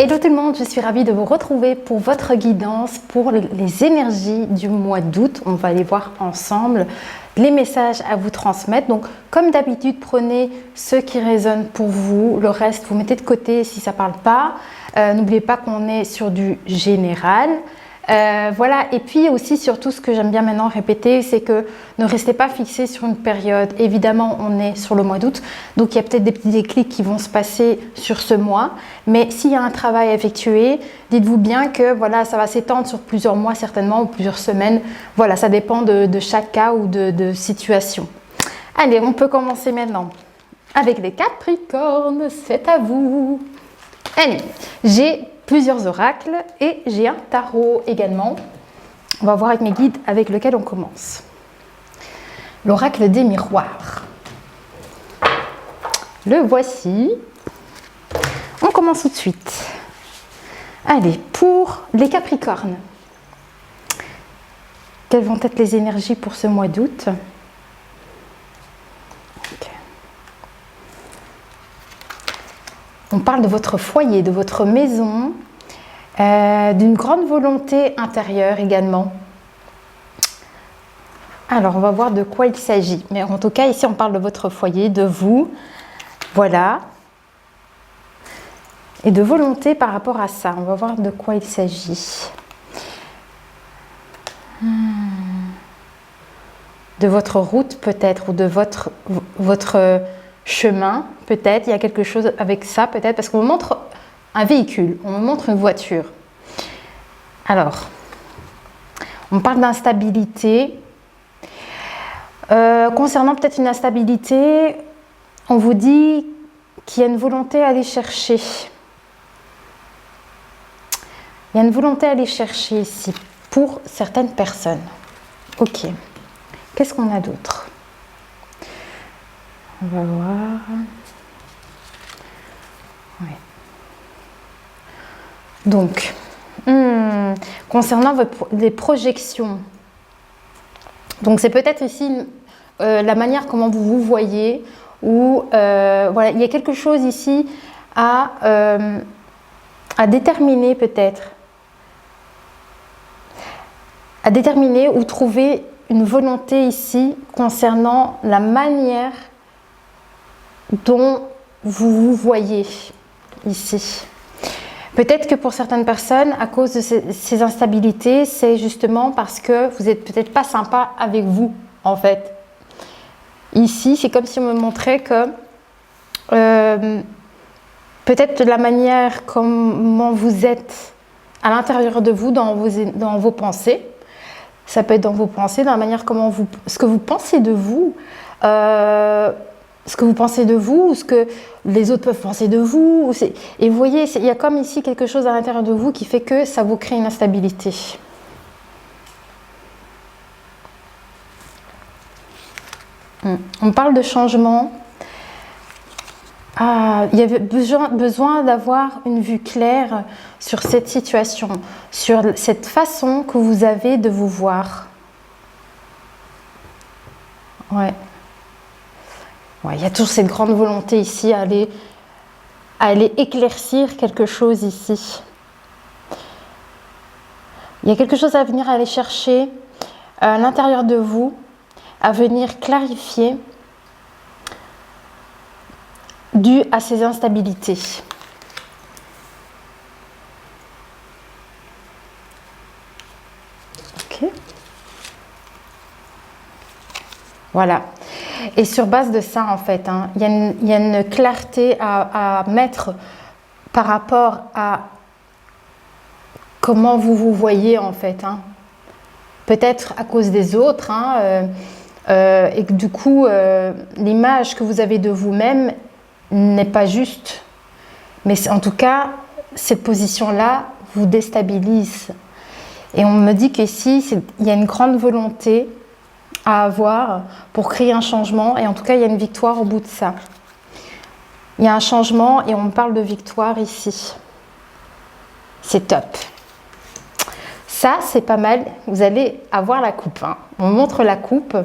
Hello tout le monde, je suis ravie de vous retrouver pour votre guidance pour les énergies du mois d'août. On va aller voir ensemble les messages à vous transmettre. Donc comme d'habitude, prenez ceux qui résonnent pour vous, le reste vous mettez de côté si ça ne parle pas. N'oubliez pas qu'on est sur du général. Voilà, et puis aussi surtout ce que j'aime bien maintenant répéter, c'est que ne restez pas fixé sur une période. Évidemment, on est sur le mois d'août, donc il y a peut-être des petits déclics qui vont se passer sur ce mois, mais s'il y a un travail à effectuer, dites-vous bien que voilà, ça va s'étendre sur plusieurs mois certainement, ou plusieurs semaines. Voilà, ça dépend de chaque cas ou de situation. Allez, on peut commencer maintenant avec les Capricornes, c'est à vous. Allez, j'ai plusieurs oracles et j'ai un tarot également. On va voir avec mes guides avec lequel on commence. L'oracle des miroirs. Le voici. On commence tout de suite. Allez, pour les Capricornes, quelles vont être les énergies pour ce mois d'août ? On parle de votre foyer, de votre maison, d'une grande volonté intérieure également. Alors, on va voir de quoi il s'agit. Mais en tout cas, ici, on parle de votre foyer, de vous. Voilà. Et de volonté par rapport à ça. On va voir de quoi il s'agit. De votre route peut-être, ou de votre chemin, peut-être, il y a quelque chose avec ça, peut-être, parce qu'on me montre un véhicule, on me montre une voiture. Alors, on parle d'instabilité. Concernant peut-être une instabilité, on vous dit qu'il y a une volonté à aller chercher. Il y a une volonté à aller chercher ici, pour certaines personnes. Ok. Qu'est-ce qu'on a d'autre ? On va voir. Ouais. Donc, concernant les projections, donc c'est peut-être ici la manière comment vous vous voyez, ou voilà, il y a quelque chose ici à déterminer peut-être, à déterminer ou trouver une volonté ici concernant la manière dont vous vous voyez ici. Peut-être que pour certaines personnes, à cause de ces instabilités, c'est justement parce que vous n'êtes peut-être pas sympa avec vous, en fait. Ici, c'est comme si on me montrait que peut-être la manière comment vous êtes à l'intérieur de vous, dans vos pensées, ça peut être dans vos pensées, dans la manière comment ce que vous pensez de vous, ce que vous pensez de vous, ou ce que les autres peuvent penser de vous. Et vous voyez, il y a comme ici quelque chose à l'intérieur de vous qui fait que ça vous crée une instabilité. On parle de changement. Il y avait besoin d'avoir une vue claire sur cette situation, sur cette façon que vous avez de vous voir. Ouais. Ouais, il y a toujours cette grande volonté ici à aller éclaircir quelque chose ici. Il y a quelque chose à venir aller chercher à l'intérieur de vous, à venir clarifier dû à ces instabilités. Ok. Voilà. Et sur base de ça, en fait, il y a une clarté à mettre par rapport à comment vous vous voyez, en fait. Peut-être à cause des autres, et que du coup, l'image que vous avez de vous-même n'est pas juste. Mais en tout cas, cette position-là vous déstabilise. Et on me dit qu'ici, il y a une grande volonté à avoir pour créer un changement, et en tout cas il y a une victoire au bout de ça. Il y a un changement et on parle de victoire ici. C'est top. Ça c'est pas mal. Vous allez avoir la coupe. On montre la coupe.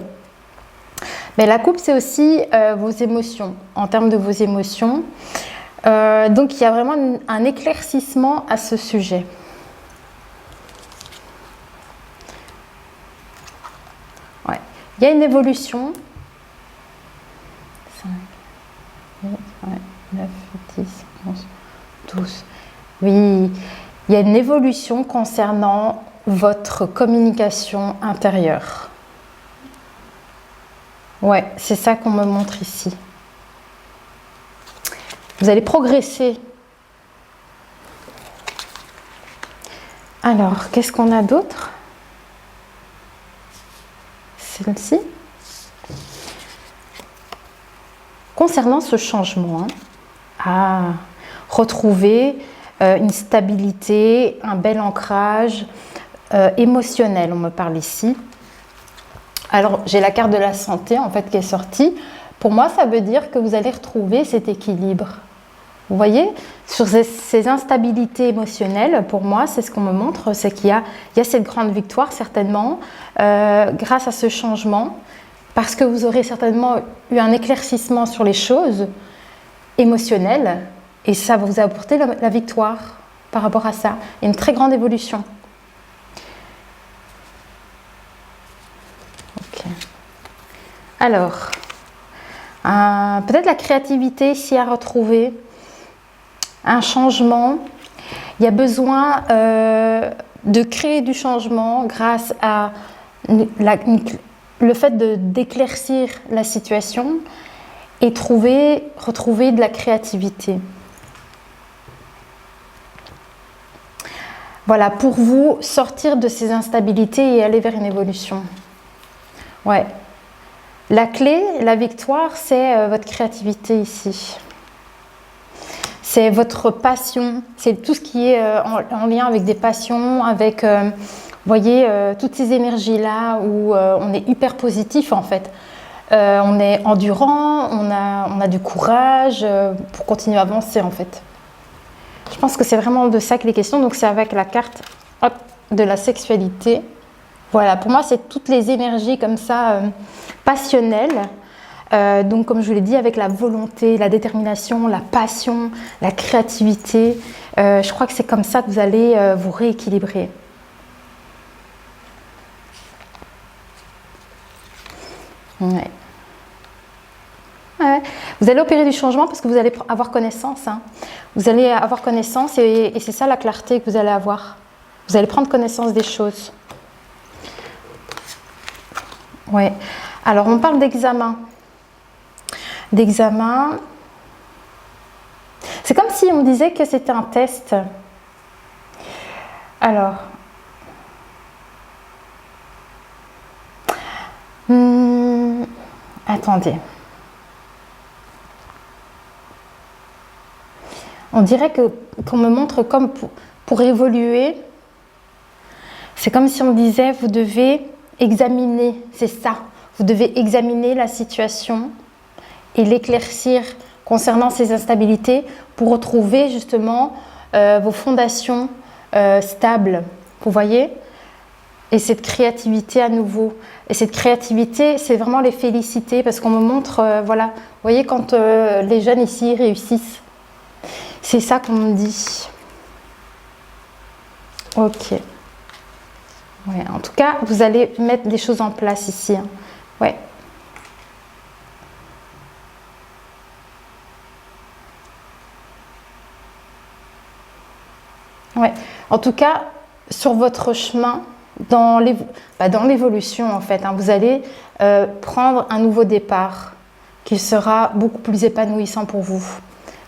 Mais la coupe c'est aussi vos émotions. En termes de vos émotions, Donc il y a vraiment un éclaircissement à ce sujet. Ouais. Il y a une évolution. 5, 8, 9, 10, 11, 12. Oui, il y a une évolution concernant votre communication intérieure. Ouais, c'est ça qu'on me montre ici. Vous allez progresser. Alors, qu'est-ce qu'on a d'autre? Celle-ci. Concernant ce changement, retrouver une stabilité, un bel ancrage émotionnel, on me parle ici. Alors, j'ai la carte de la santé en fait qui est sortie. Pour moi, ça veut dire que vous allez retrouver cet équilibre. Vous voyez, sur ces instabilités émotionnelles, pour moi, c'est ce qu'on me montre, c'est qu'il y a cette grande victoire certainement grâce à ce changement, parce que vous aurez certainement eu un éclaircissement sur les choses émotionnelles, et ça va vous apporter la victoire par rapport à ça, et une très grande évolution. Ok. Alors, peut-être la créativité ici à retrouver. Un changement, il y a besoin de créer du changement grâce à le fait d'éclaircir la situation et retrouver de la créativité. Voilà, pour vous sortir de ces instabilités et aller vers une évolution. Ouais. La clé, la victoire, c'est votre créativité ici. C'est votre passion, c'est tout ce qui est en lien avec des passions, avec, vous voyez, toutes ces énergies-là où on est hyper positif en fait. On est endurant, on a du courage pour continuer à avancer en fait. Je pense que c'est vraiment de ça qu'il est question, donc c'est avec la carte de la sexualité. Voilà, pour moi c'est toutes les énergies comme ça, passionnelles. Donc comme je vous l'ai dit, avec la volonté, la détermination, la passion, la créativité, je crois que c'est comme ça que vous allez vous rééquilibrer. Ouais. Ouais. Vous allez opérer du changement parce que vous allez avoir connaissance. Hein. Vous allez avoir connaissance et c'est ça la clarté que vous allez avoir. Vous allez prendre connaissance des choses. Ouais. Alors on parle d'examen. C'est comme si on me disait que c'était un test. Alors, attendez. On dirait qu'on me montre comme pour évoluer. C'est comme si on me disait, vous devez examiner, c'est ça. Vous devez examiner la situation et l'éclaircir concernant ces instabilités pour retrouver justement vos fondations stables. Vous voyez? Et cette créativité à nouveau. Et cette créativité, c'est vraiment les féliciter parce qu'on me montre, voilà, vous voyez quand les jeunes ici réussissent. C'est ça qu'on me dit. Ok. Ouais, en tout cas, vous allez mettre des choses en place ici. Hein. Ouais. Ouais. En tout cas, sur votre chemin, dans l'évolution en fait, hein, vous allez prendre un nouveau départ qui sera beaucoup plus épanouissant pour vous.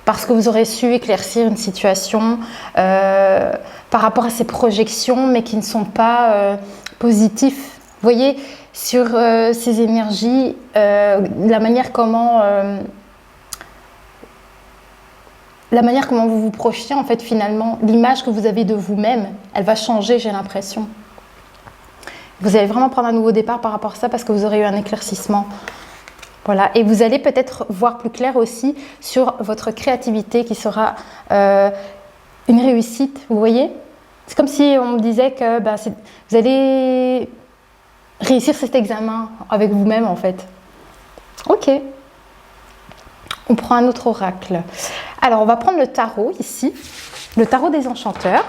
Parce que vous aurez su éclaircir une situation par rapport à ces projections, mais qui ne sont pas positives. Vous voyez, sur ces énergies, la manière comment vous vous projetez, en fait, finalement, l'image que vous avez de vous-même, elle va changer, j'ai l'impression. Vous allez vraiment prendre un nouveau départ par rapport à ça parce que vous aurez eu un éclaircissement. Voilà. Et vous allez peut-être voir plus clair aussi sur votre créativité qui sera une réussite, vous voyez? C'est comme si on me disait que vous allez réussir cet examen avec vous-même, en fait. Ok. on prend un autre oracle. Alors, on va prendre le tarot ici, le tarot des enchanteurs,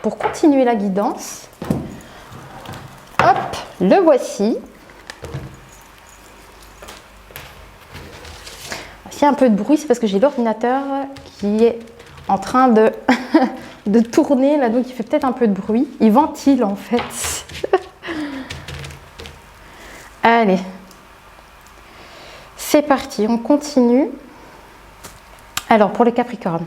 pour continuer la guidance. Hop, le voici. S'il y a un peu de bruit, c'est parce que j'ai l'ordinateur qui est en train de, de tourner, là, donc il fait peut-être un peu de bruit. Il ventile, en fait. Allez. C'est parti, on continue. Alors, pour les Capricornes.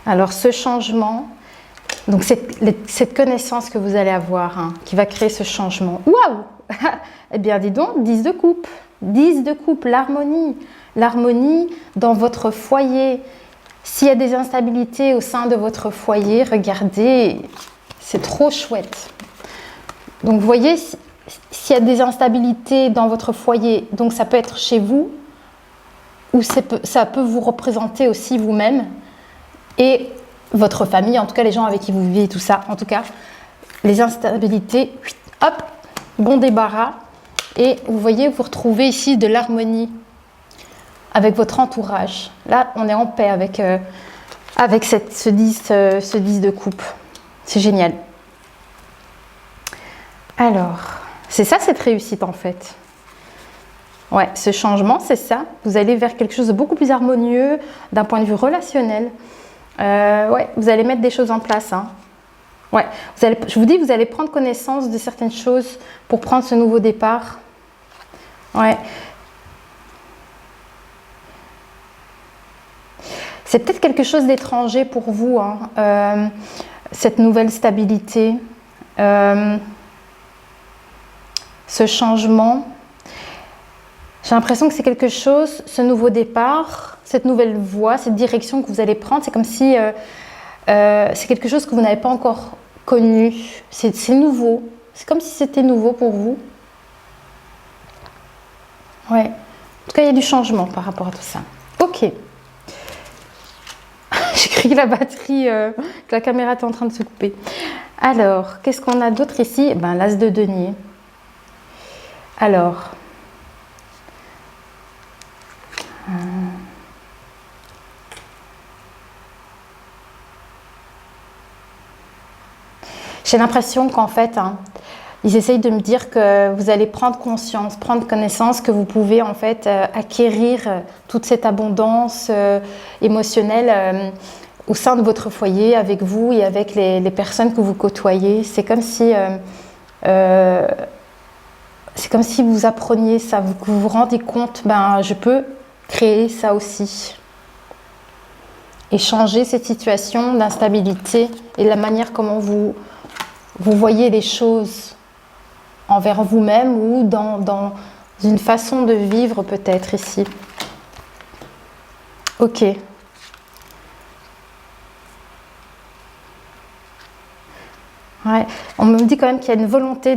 Alors, ce changement, donc cette connaissance que vous allez avoir, hein, qui va créer ce changement. Waouh! Eh bien, dis donc, 10 de coupe. 10 de coupe, l'harmonie. L'harmonie dans votre foyer. S'il y a des instabilités au sein de votre foyer, regardez, c'est trop chouette. Donc, vous voyez, s'il y a des instabilités dans votre foyer, donc ça peut être chez vous, ou ça peut vous représenter aussi vous-même, et votre famille, en tout cas les gens avec qui vous vivez, tout ça, en tout cas, les instabilités, hop, bon débarras, et vous voyez, vous retrouvez ici de l'harmonie avec votre entourage. Là, on est en paix avec ce 10 de coupe. C'est génial. Alors, c'est ça cette réussite en fait. Ouais, ce changement, c'est ça. Vous allez vers quelque chose de beaucoup plus harmonieux d'un point de vue relationnel. Ouais, vous allez mettre des choses en place. Hein. Ouais, je vous dis, vous allez prendre connaissance de certaines choses pour prendre ce nouveau départ. Ouais. C'est peut-être quelque chose d'étranger pour vous, hein, cette nouvelle stabilité. Ce changement, j'ai l'impression que c'est quelque chose, ce nouveau départ, cette nouvelle voie, cette direction que vous allez prendre, c'est comme si c'est quelque chose que vous n'avez pas encore connu, c'est nouveau, c'est comme si c'était nouveau pour vous. Ouais, en tout cas il y a du changement par rapport à tout ça. Ok. J'ai cru que la batterie, que la caméra était en train de se couper. Alors, qu'est-ce qu'on a d'autre ici? Ben, l'as de denier. Alors, j'ai l'impression qu'en fait, hein, ils essayent de me dire que vous allez prendre conscience, prendre connaissance que vous pouvez en fait acquérir toute cette abondance émotionnelle au sein de votre foyer, avec vous et avec les personnes que vous côtoyez. C'est comme si vous appreniez ça, que vous vous rendiez compte, ben, je peux créer ça aussi. Et changer cette situation d'instabilité et la manière comment vous voyez les choses envers vous-même ou dans une façon de vivre peut-être ici. Ok. Ouais. On me dit quand même qu'il y a une volonté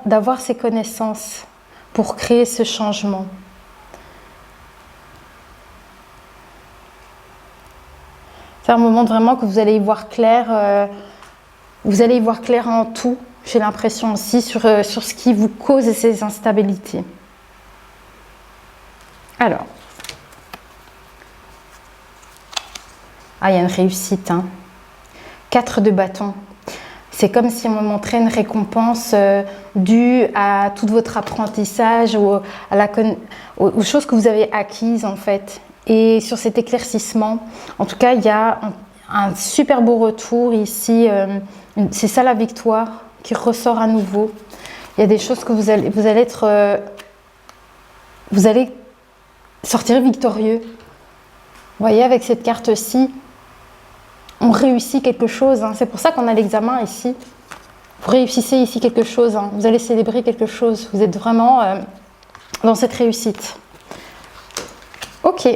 d'avoir ces connaissances pour créer ce changement. C'est un moment vraiment que vous allez y voir clair. Vous allez y voir clair en tout. J'ai l'impression aussi sur ce qui vous cause ces instabilités. Alors. Ah, il y a une réussite. Hein. 4 de bâton. C'est comme si on me montrait une récompense due à tout votre apprentissage ou aux choses que vous avez acquises en fait. Et sur cet éclaircissement, en tout cas, il y a un super beau retour ici. C'est ça la victoire qui ressort à nouveau. Il y a des choses que vous allez sortir victorieux. Vous voyez, avec cette carte-ci, on réussit quelque chose. Hein. C'est pour ça qu'on a l'examen ici. Vous réussissez ici quelque chose. Hein. Vous allez célébrer quelque chose. Vous êtes vraiment dans cette réussite. Ok.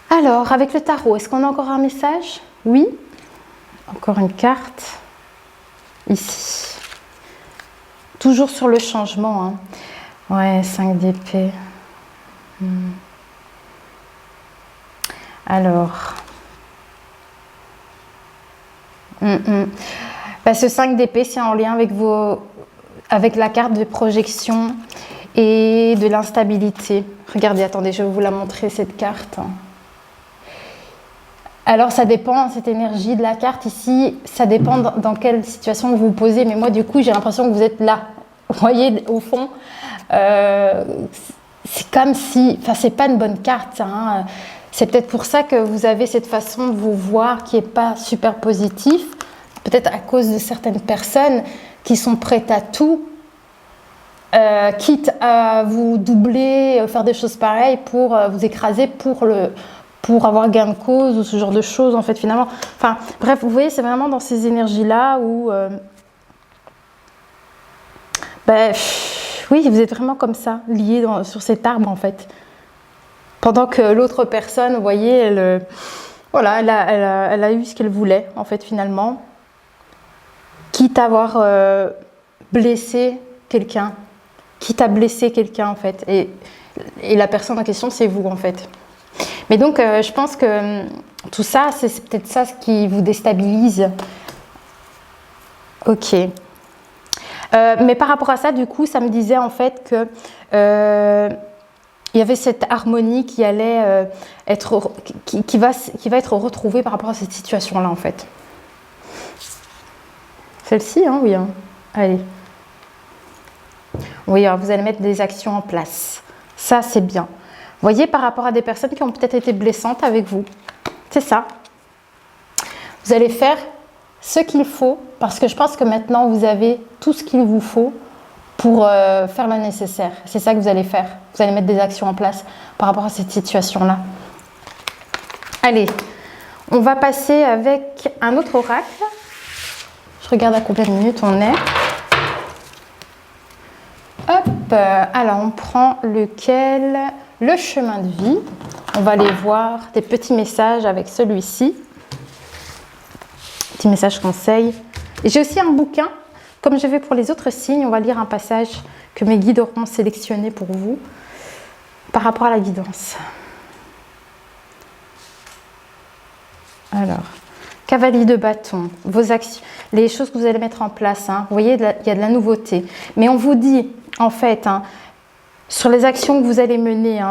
Alors, avec le tarot, est-ce qu'on a encore un message? Oui. Encore une carte. Ici. Toujours sur le changement. Hein. Ouais, 5 d'épée. Alors. Bah, ce 5 d'épée, c'est en lien avec avec la carte de projection et de l'instabilité. Regardez, attendez, je vais vous la montrer, cette carte. Alors, ça dépend, cette énergie de la carte ici, ça dépend dans quelle situation vous vous posez. Mais moi, du coup, j'ai l'impression que vous êtes là. Vous voyez, au fond, c'est comme si... Enfin, c'est pas une bonne carte, ça, hein. C'est peut-être pour ça que vous avez cette façon de vous voir qui n'est pas super positif. Peut-être à cause de certaines personnes qui sont prêtes à tout, quitte à vous doubler, faire des choses pareilles pour vous écraser, pour avoir gain de cause ou ce genre de choses, en fait, finalement. Enfin, bref, vous voyez, c'est vraiment dans ces énergies-là où... oui, vous êtes vraiment comme ça, lié sur cet arbre, en fait. Pendant que l'autre personne, vous voyez, elle a eu ce qu'elle voulait, en fait, finalement. Quitte à avoir blessé quelqu'un. Quitte à blesser quelqu'un, en fait. Et la personne en question, c'est vous, en fait. Mais donc, je pense que tout ça, c'est peut-être ça ce qui vous déstabilise. Ok. Mais par rapport à ça, du coup, ça me disait, en fait, que... il y avait cette harmonie qui allait qui va être retrouvée par rapport à cette situation-là, en fait. Celle-ci, hein, oui. Hein. Allez. Oui, alors vous allez mettre des actions en place. Ça, c'est bien. Vous voyez, par rapport à des personnes qui ont peut-être été blessantes avec vous. C'est ça. Vous allez faire ce qu'il faut, parce que je pense que maintenant, vous avez tout ce qu'il vous faut pour faire le nécessaire. C'est ça que vous allez faire. Vous allez mettre des actions en place par rapport à cette situation-là. Allez, on va passer avec un autre oracle. Je regarde à combien de minutes on est. Hop, alors on prend lequel? Le chemin de vie. On va aller voir des petits messages avec celui-ci. Petit message conseil. Et j'ai aussi un bouquin. Comme je vais pour les autres signes, on va lire un passage que mes guides auront sélectionné pour vous par rapport à la guidance. Alors, cavalier de bâton, vos actions, les choses que vous allez mettre en place. Hein. Vous voyez, il y a de la nouveauté. Mais on vous dit, en fait, hein, sur les actions que vous allez mener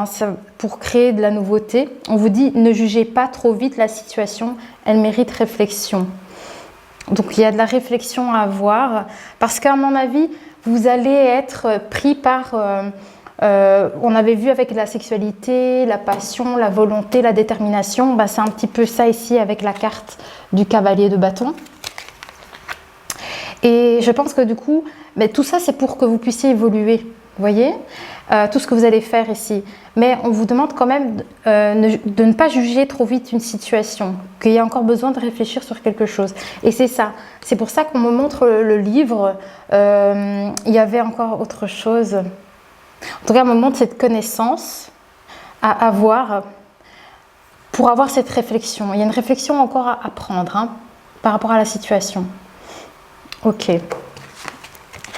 pour créer de la nouveauté, on vous dit, ne jugez pas trop vite la situation, elle mérite réflexion. Donc, il y a de la réflexion à avoir parce qu'à mon avis, vous allez être pris par... on avait vu avec la sexualité, la passion, la volonté, la détermination. C'est un petit peu ça ici avec la carte du cavalier de bâton. Et je pense que du coup, tout ça, c'est pour que vous puissiez évoluer. Vous voyez tout ce que vous allez faire ici. Mais on vous demande quand même de ne pas juger trop vite une situation, qu'il y a encore besoin de réfléchir sur quelque chose. Et c'est ça. C'est pour ça qu'on me montre le livre. Il y avait encore autre chose. En tout cas, on me montre cette connaissance à avoir pour avoir cette réflexion. Il y a une réflexion encore à prendre par rapport à la situation. Ok.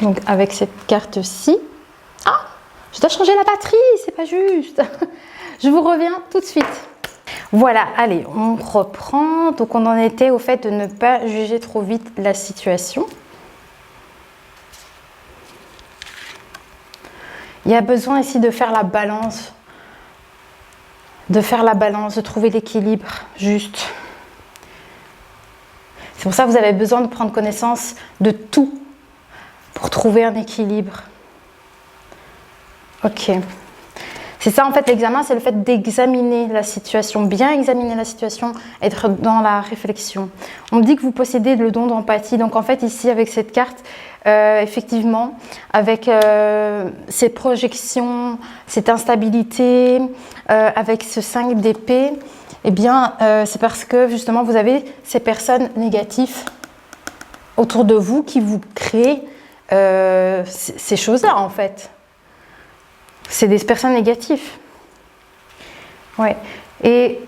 Donc, avec cette carte-ci. Ah, je dois changer la batterie, c'est pas juste. Je vous reviens tout de suite. Voilà, allez, on reprend. Donc, on en était au fait de ne pas juger trop vite la situation. Il y a besoin ici de faire la balance. De trouver l'équilibre juste. C'est pour ça que vous avez besoin de prendre connaissance de tout pour trouver un équilibre. Ok. C'est ça en fait l'examen, c'est le fait d'examiner la situation, bien examiner la situation, être dans la réflexion. On me dit que vous possédez le don d'empathie, donc en fait ici avec cette carte, effectivement, avec ces projections, cette instabilité, avec ce 5 d'épée, eh bien c'est parce que justement vous avez ces personnes négatives autour de vous qui vous créent ces choses-là en fait. C'est des personnes négatives. Ouais. Et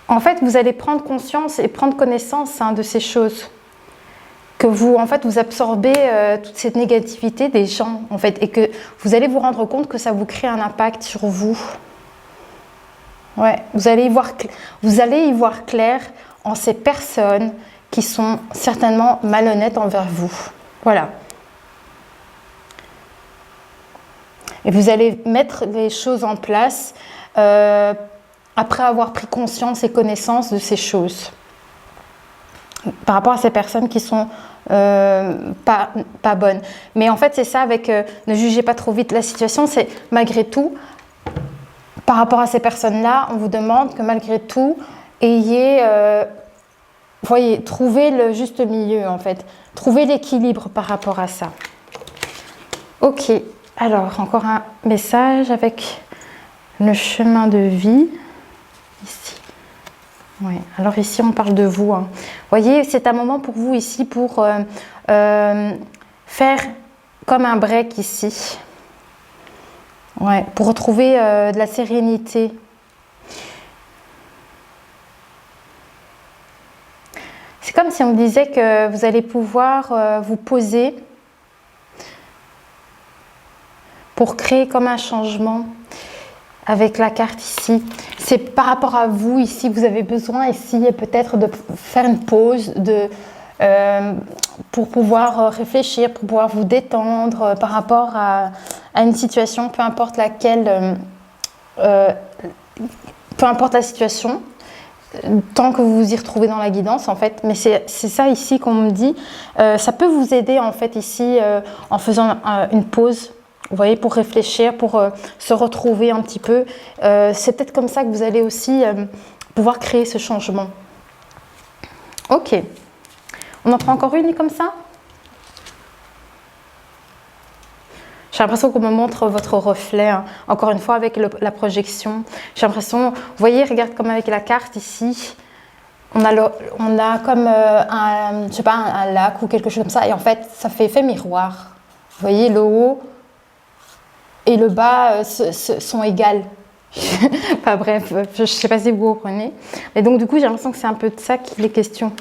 en fait, vous allez prendre conscience et prendre connaissance de ces choses. Que vous, en fait, vous absorbez toute cette négativité des gens, en fait, et que vous allez vous rendre compte que ça vous crée un impact sur vous. Ouais. Vous allez y voir clair en ces personnes qui sont certainement malhonnêtes envers vous. Voilà. Et vous allez mettre les choses en place après avoir pris conscience et connaissance de ces choses. Par rapport à ces personnes qui sont pas bonnes. Mais en fait, c'est ça avec ne jugez pas trop vite la situation, c'est malgré tout, par rapport à ces personnes-là, on vous demande que malgré tout, ayez, voyez, trouvez le juste milieu en fait. Trouvez l'équilibre par rapport à ça. Ok, alors encore un message avec le chemin de vie. Ici. Ouais. Alors ici, on parle de vous. Hein. Voyez, c'est un moment pour vous ici pour faire comme un break ici. Ouais, pour retrouver de la sérénité. C'est comme si on disait que vous allez pouvoir vous poser pour créer comme un changement avec la carte ici. C'est par rapport à vous ici, vous avez besoin ici peut-être de faire une pause pour pouvoir réfléchir, pour pouvoir vous détendre par rapport à une situation, peu importe laquelle, peu importe la situation, tant que vous vous y retrouvez dans la guidance en fait. Mais c'est ça ici qu'on me dit. Ça peut vous aider en fait ici en faisant une pause. Vous voyez, pour réfléchir, pour se retrouver un petit peu. C'est peut-être comme ça que vous allez aussi pouvoir créer ce changement. Ok. On en prend encore une comme ça? J'ai l'impression qu'on me montre votre reflet, hein. Encore une fois avec la projection. J'ai l'impression, vous voyez, regarde comme avec la carte ici, on a comme je sais pas, un lac ou quelque chose comme ça. Et en fait, ça fait effet miroir. Vous voyez, le haut et le bas sont égales. Enfin bref, je ne sais pas si vous comprenez. Et donc du coup, j'ai l'impression que c'est un peu de ça qu'il est question.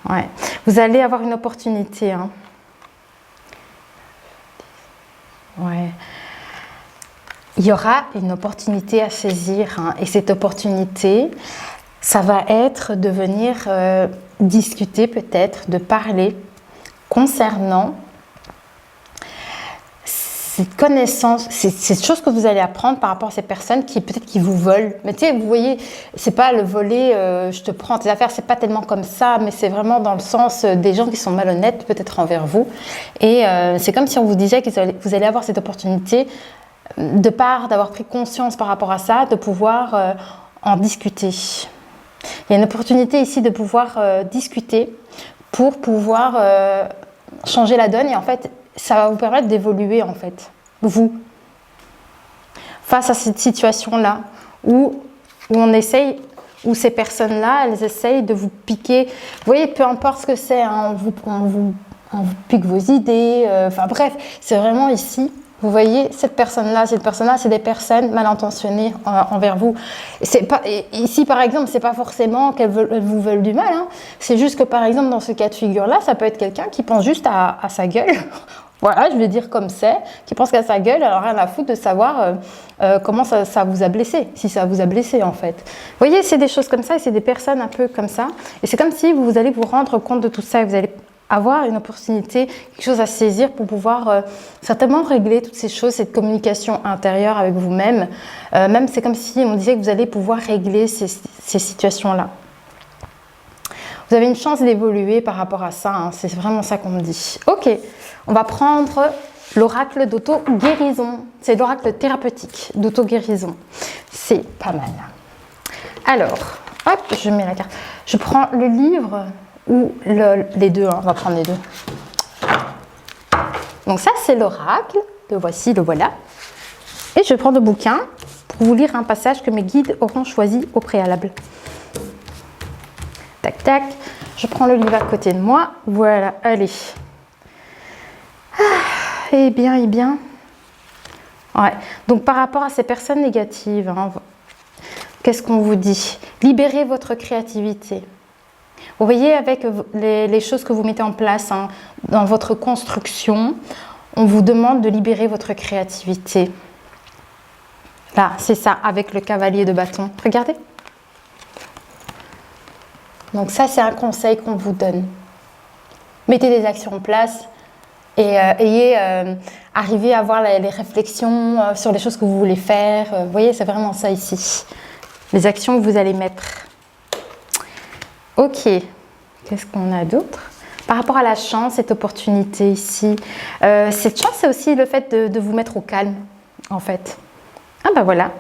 Ouais. Vous allez avoir une opportunité. Hein. Ouais. Il y aura une opportunité à saisir. Hein. Et cette opportunité, ça va être de venir discuter peut-être, de parler concernant cette connaissance, cette chose que vous allez apprendre par rapport à ces personnes qui peut-être qui vous volent. Mais tu sais, vous voyez, c'est pas le voler, je te prends tes affaires, c'est pas tellement comme ça, mais c'est vraiment dans le sens des gens qui sont malhonnêtes peut-être envers vous. Et c'est comme si on vous disait que vous allez avoir cette opportunité de part d'avoir pris conscience par rapport à ça, de pouvoir en discuter. Il y a une opportunité ici de pouvoir discuter pour pouvoir changer la donne et en fait, ça va vous permettre d'évoluer en fait, vous, face à cette situation-là où on essaye, où ces personnes-là, elles essayent de vous piquer. Vous voyez, peu importe ce que c'est, hein, on vous pique vos idées, enfin bref, c'est vraiment ici. Vous voyez, cette personne-là, c'est des personnes mal intentionnées envers vous. Ici, par exemple, c'est pas forcément qu'elles vous veulent du mal. Hein. C'est juste que, par exemple, dans ce cas de figure-là, ça peut être quelqu'un qui pense juste à sa gueule. Voilà, je vais dire comme c'est, qui pense qu'à sa gueule, alors rien à foutre de savoir comment ça vous a blessé, si ça vous a blessé en fait. Vous voyez, c'est des choses comme ça et c'est des personnes un peu comme ça. Et c'est comme si vous allez vous rendre compte de tout ça et vous allez avoir une opportunité, quelque chose à saisir pour pouvoir certainement régler toutes ces choses, cette communication intérieure avec vous-même. Même c'est comme si on disait que vous allez pouvoir régler ces situations-là. Vous avez une chance d'évoluer par rapport à ça, hein. C'est vraiment ça qu'on me dit. Ok, on va prendre l'oracle d'auto-guérison. C'est l'oracle thérapeutique d'auto-guérison. C'est pas mal. Alors, hop, je mets la carte. Je prends le livre ou les deux, hein. On va prendre les deux. Donc ça, c'est l'oracle. Le voici, le voilà. Et je prends le bouquin pour vous lire un passage que mes guides auront choisi au préalable. Tac, tac. Je prends le livre à côté de moi. Voilà, allez. Eh bien, eh bien. Ouais. Donc, par rapport à ces personnes négatives, hein, qu'est-ce qu'on vous dit? Libérez votre créativité. Vous voyez, avec les choses que vous mettez en place hein, dans votre construction, on vous demande de libérer votre créativité. Là, c'est ça, avec le cavalier de bâton. Regardez. Donc ça, c'est un conseil qu'on vous donne. Mettez des actions en place et arrivez à avoir les réflexions sur les choses que vous voulez faire. Vous voyez, c'est vraiment ça ici. Les actions que vous allez mettre. Ok. Qu'est-ce qu'on a d'autre? Par rapport à la chance, cette opportunité ici. Cette chance, c'est aussi le fait de vous mettre au calme, en fait. Ah ben voilà.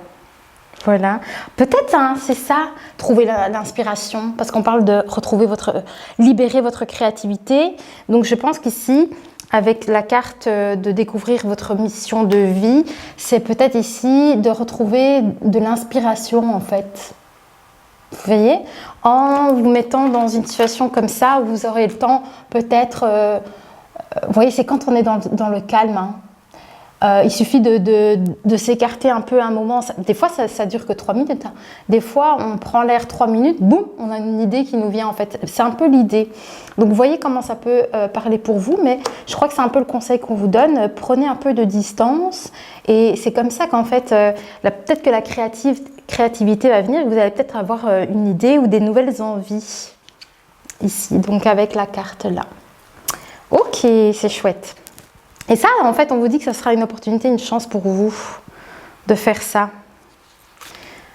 Voilà. Peut-être, hein, c'est ça, trouver l'inspiration. Parce qu'on parle de retrouver libérer votre créativité. Donc, je pense qu'ici, avec la carte de découvrir votre mission de vie, c'est peut-être ici de retrouver de l'inspiration, en fait. Vous voyez, en vous mettant dans une situation comme ça, où vous aurez le temps peut-être... vous voyez, c'est quand on est dans le calme, hein. Il suffit de s'écarter un peu un moment. Des fois, ça dure que 3 minutes. Hein. Des fois, on prend l'air 3 minutes, boum, on a une idée qui nous vient en fait. C'est un peu l'idée. Donc, vous voyez comment ça peut parler pour vous, mais je crois que c'est un peu le conseil qu'on vous donne. Prenez un peu de distance et c'est comme ça qu'en fait, peut-être que la créativité va venir et vous allez peut-être avoir une idée ou des nouvelles envies ici. Donc, avec la carte là. Ok, c'est chouette. Et ça, en fait, on vous dit que ça sera une opportunité, une chance pour vous de faire ça.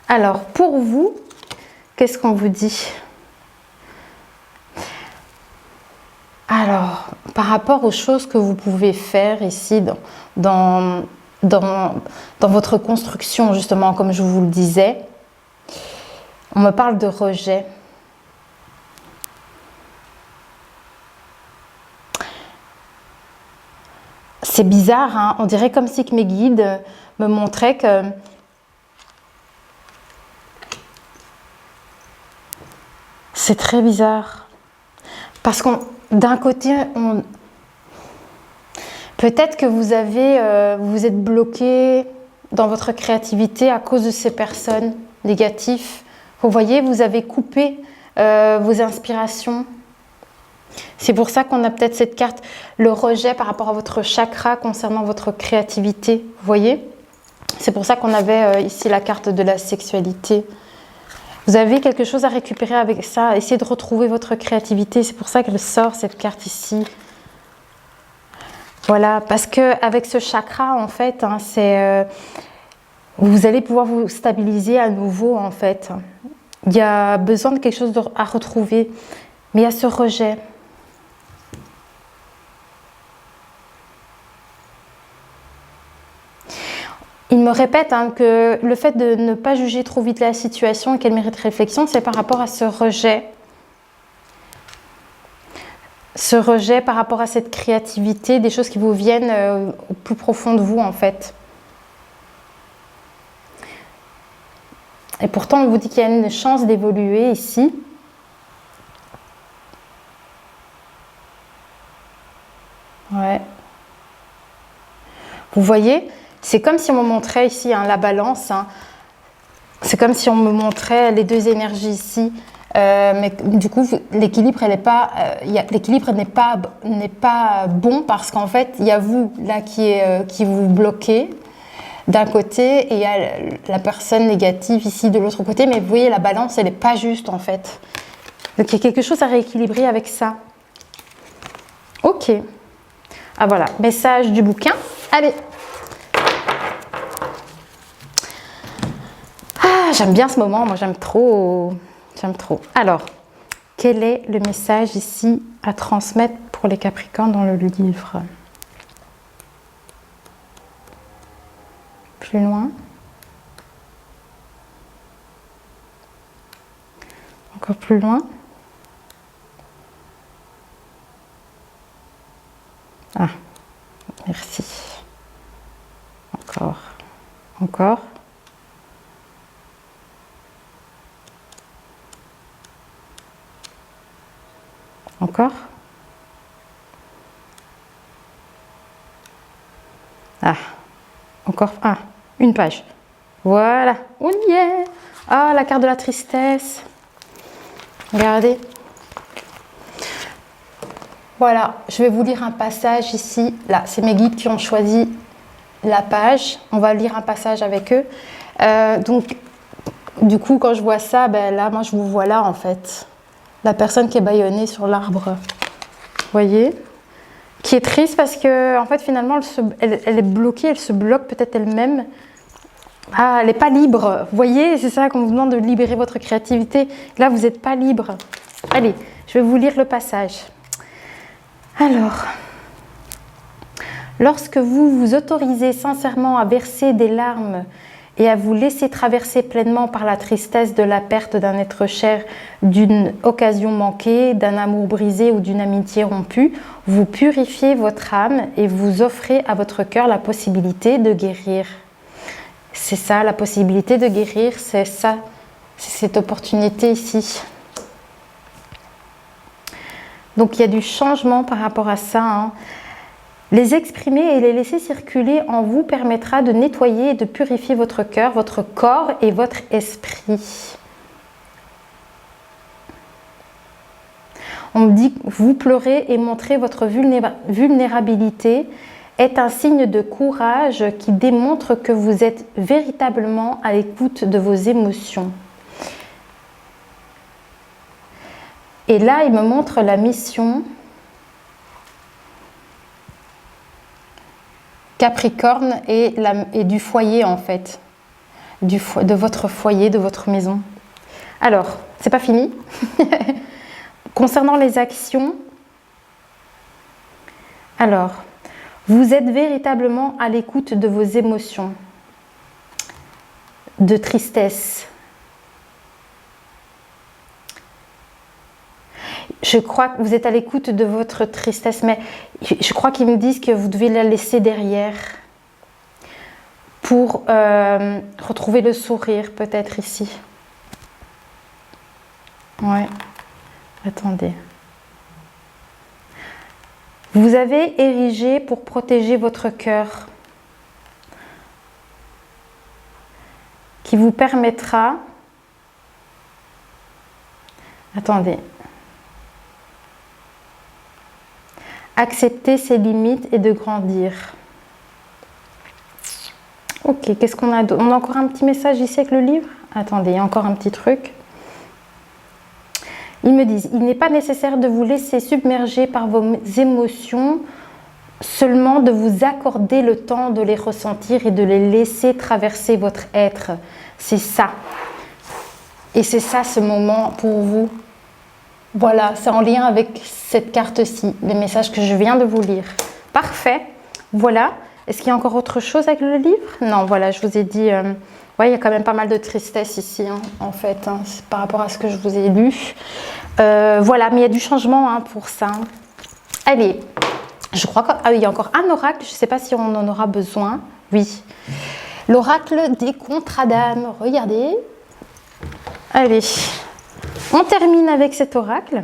Alors, pour vous, qu'est-ce qu'on vous dit? Alors, par rapport aux choses que vous pouvez faire ici dans votre construction, justement, comme je vous le disais, on me parle de rejet. C'est bizarre, hein, on dirait comme si que mes guides me montraient que c'est très bizarre. Parce qu'on, d'un côté, peut-être que vous êtes bloqué dans votre créativité à cause de ces personnes négatives. Vous voyez, vous avez coupé vos inspirations. C'est pour ça qu'on a peut-être cette carte, le rejet par rapport à votre chakra concernant votre créativité. Vous voyez? C'est pour ça qu'on avait ici la carte de la sexualité. Vous avez quelque chose à récupérer avec ça. Essayez de retrouver votre créativité. C'est pour ça qu'elle sort cette carte ici. Voilà, parce qu'avec ce chakra, en fait, hein, vous allez pouvoir vous stabiliser à nouveau, en fait. Il y a besoin de quelque chose à retrouver. Mais il y a ce rejet. Il me répète hein, que le fait de ne pas juger trop vite la situation et qu'elle mérite réflexion, c'est par rapport à ce rejet. Ce rejet par rapport à cette créativité, des choses qui vous viennent au plus profond de vous en fait. Et pourtant, on vous dit qu'il y a une chance d'évoluer ici. Ouais. Vous voyez ? C'est comme si on me montrait ici hein, la balance. Hein. C'est comme si on me montrait les deux énergies ici. Mais du coup, l'équilibre n'est pas bon parce qu'en fait, il y a vous là qui vous bloquez d'un côté et il y a la personne négative ici de l'autre côté. Mais vous voyez, la balance, elle n'est pas juste en fait. Donc, il y a quelque chose à rééquilibrer avec ça. Ok. Ah voilà, message du bouquin. Allez. Ah, j'aime bien ce moment, moi j'aime trop. J'aime trop. Alors, quel est le message ici à transmettre pour les Capricornes dans le livre? Plus loin. Encore plus loin. Ah, merci. Encore. Encore. Encore. Ah, encore. Ah, une page. Voilà, on y est. Ah, la carte de la tristesse. Regardez. Voilà, je vais vous lire un passage ici. Là, c'est mes guides qui ont choisi la page. On va lire un passage avec eux. Donc, du coup, quand je vois ça, ben là, moi, je vous vois là, en fait. La personne qui est bâillonnée sur l'arbre. voyez, qui est triste parce que en fait finalement elle est bloquée, elle se bloque peut-être elle-même. Ah, elle n'est pas libre, vous voyez, c'est ça qu'on vous demande de libérer votre créativité. Là, vous n'êtes pas libre. Allez, je vais vous lire le passage. Alors, lorsque vous vous autorisez sincèrement à verser des larmes et à vous laisser traverser pleinement par la tristesse de la perte d'un être cher, d'une occasion manquée, d'un amour brisé ou d'une amitié rompue, vous purifiez votre âme et vous offrez à votre cœur la possibilité de guérir. C'est ça, la possibilité de guérir, c'est ça, c'est cette opportunité ici. Donc il y a du changement par rapport à ça, hein. Les exprimer et les laisser circuler en vous permettra de nettoyer et de purifier votre cœur, votre corps et votre esprit. On me dit que vous pleurez et montrez votre vulnérabilité est un signe de courage qui démontre que vous êtes véritablement à l'écoute de vos émotions. Et là, il me montre la mission Capricorne et du foyer en fait, de votre foyer, de votre maison. Alors, c'est pas fini. Concernant les actions, alors, vous êtes véritablement à l'écoute de vos émotions, de tristesse. Je crois que vous êtes à l'écoute de votre tristesse, mais je crois qu'ils me disent que vous devez la laisser derrière pour retrouver le sourire peut-être ici. Ouais, attendez. Vous avez érigé pour protéger votre cœur, qui vous permettra... Attendez. Accepter ses limites et de grandir. Ok, qu'est-ce qu'on a d'autre? On a encore un petit message ici avec le livre. Attendez, il y a encore un petit truc. Ils me disent, il n'est pas nécessaire de vous laisser submerger par vos émotions, seulement de vous accorder le temps de les ressentir et de les laisser traverser votre être. C'est ça. Et c'est ça ce moment pour vous. Voilà, c'est en lien avec cette carte-ci, les messages que je viens de vous lire. Parfait. Voilà. Est-ce qu'il y a encore autre chose avec le livre? Non, voilà, je vous ai dit... ouais, il y a quand même pas mal de tristesse ici, hein, en fait, hein, par rapport à ce que je vous ai lu. Voilà, mais il y a du changement hein, pour ça. Allez, je crois qu'il ah, oui, y a encore un oracle. Je ne sais pas si on en aura besoin. Oui. L'oracle des contrats d'âme. Regardez. Allez. On termine avec cet oracle.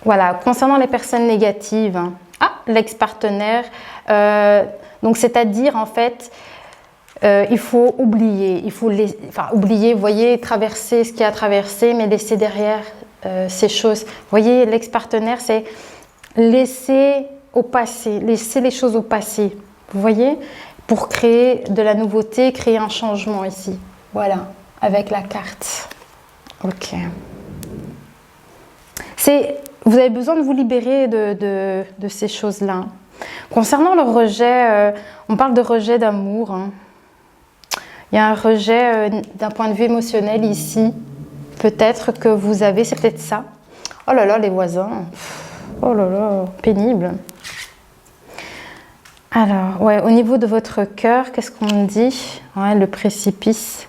Voilà, concernant les personnes négatives. Ah, l'ex-partenaire. Donc, c'est-à-dire, en fait, il faut oublier. Il faut oublier, vous voyez, traverser ce qui a traversé, mais laisser derrière ces choses. Vous voyez, l'ex-partenaire, c'est laisser au passé, laisser les choses au passé. Vous voyez, pour créer de la nouveauté, créer un changement ici. Voilà, avec la carte. Ok. Vous avez besoin de vous libérer de ces choses-là. Concernant le rejet, on parle de rejet d'amour. Hein. Il y a un rejet d'un point de vue émotionnel ici. Peut-être que vous avez, c'est peut-être ça. Oh là là, les voisins. Oh là là, pénible. Alors, ouais, au niveau de votre cœur, qu'est-ce qu'on me dit? Ouais, le précipice.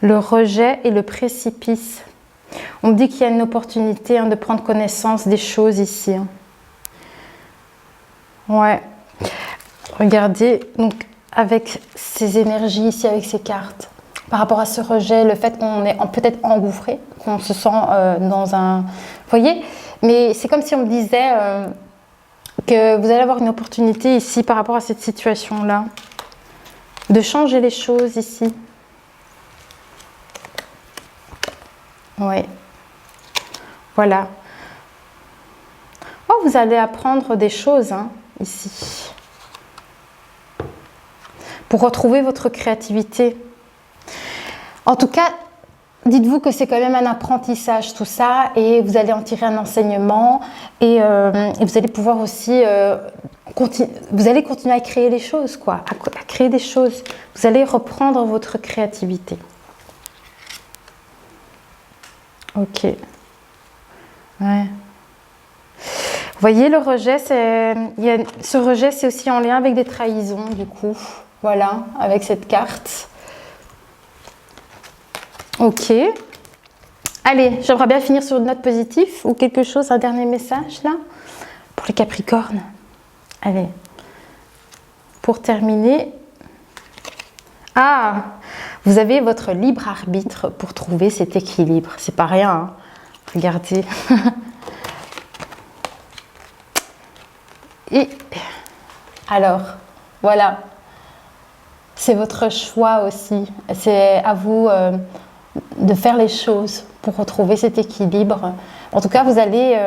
Le rejet et le précipice. On me dit qu'il y a une opportunité hein, de prendre connaissance des choses ici. Hein. Ouais. Regardez, donc avec ces énergies ici, avec ces cartes, par rapport à ce rejet, le fait qu'on est peut-être engouffré, qu'on se sent dans un... Vous voyez? Mais c'est comme si on me disait que vous allez avoir une opportunité ici par rapport à cette situation-là, de changer les choses ici. Oui. Voilà. Oh, vous allez apprendre des choses hein, ici. Pour retrouver votre créativité. En tout cas, dites-vous que c'est quand même un apprentissage tout ça et vous allez en tirer un enseignement et vous allez pouvoir aussi vous allez continuer à créer les choses, quoi, à créer des choses. Vous allez reprendre votre créativité. Ok. Ouais. Vous voyez, le rejet, ce rejet, c'est aussi en lien avec des trahisons, du coup. Voilà, avec cette carte. Ok. Allez, j'aimerais bien finir sur une note positive ou quelque chose, un dernier message, là, pour les Capricornes. Allez. Pour terminer. Ah, vous avez votre libre arbitre pour trouver cet équilibre. C'est pas rien, hein. Regardez. Et alors, voilà, c'est votre choix aussi. C'est à vous de faire les choses pour retrouver cet équilibre. En tout cas, vous allez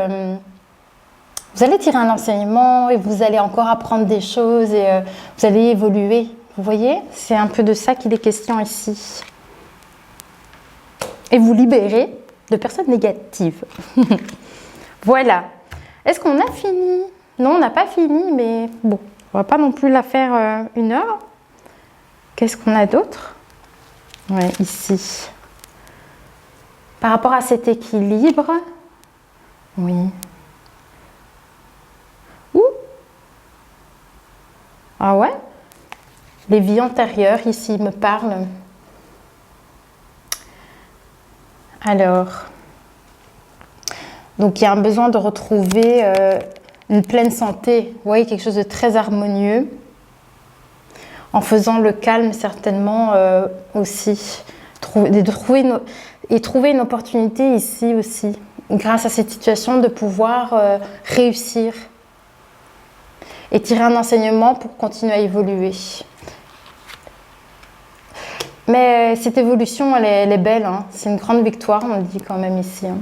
tirer un enseignement et vous allez encore apprendre des choses et vous allez évoluer. Vous voyez, c'est un peu de ça qu'il est question ici. Et vous libérer de personnes négatives. Voilà. Est-ce qu'on a fini ? Non, on n'a pas fini, mais bon, on va pas non plus la faire 1 heure. Qu'est-ce qu'on a d'autre? Ouais, ici. Par rapport à cet équilibre, oui. Ouh. Ah ouais? Les vies antérieures, ici, me parlent. Alors, donc il y a un besoin de retrouver une pleine santé, vous voyez, quelque chose de très harmonieux, en faisant le calme certainement aussi, trouver une opportunité ici aussi, grâce à cette situation de pouvoir réussir et tirer un enseignement pour continuer à évoluer. Mais cette évolution, elle est belle, hein. C'est une grande victoire, on le dit quand même ici. Hein.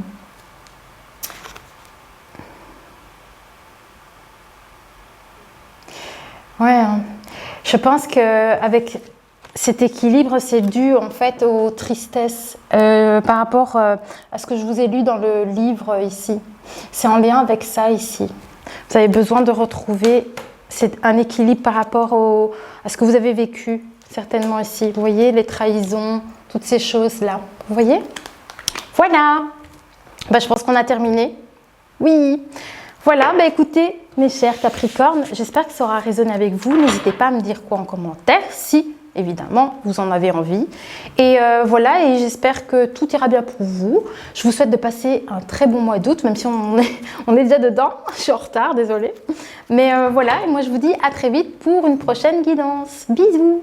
Ouais, hein. Je pense qu'avec cet équilibre, c'est dû en fait aux tristesses par rapport à ce que je vous ai lu dans le livre ici. C'est en lien avec ça ici. Vous avez besoin de retrouver un équilibre par rapport à ce que vous avez vécu. Certainement ici, vous voyez, les trahisons, toutes ces choses-là. Vous voyez? Voilà. Ben, je pense qu'on a terminé. Oui. Voilà, ben, écoutez, mes chers Capricornes, j'espère que ça aura résonné avec vous. N'hésitez pas à me dire quoi en commentaire, si, évidemment, vous en avez envie. Et voilà, et j'espère que tout ira bien pour vous. Je vous souhaite de passer un très bon mois d'août, même si on est déjà dedans. Je suis en retard, désolée. Mais voilà, et moi je vous dis à très vite pour une prochaine guidance. Bisous!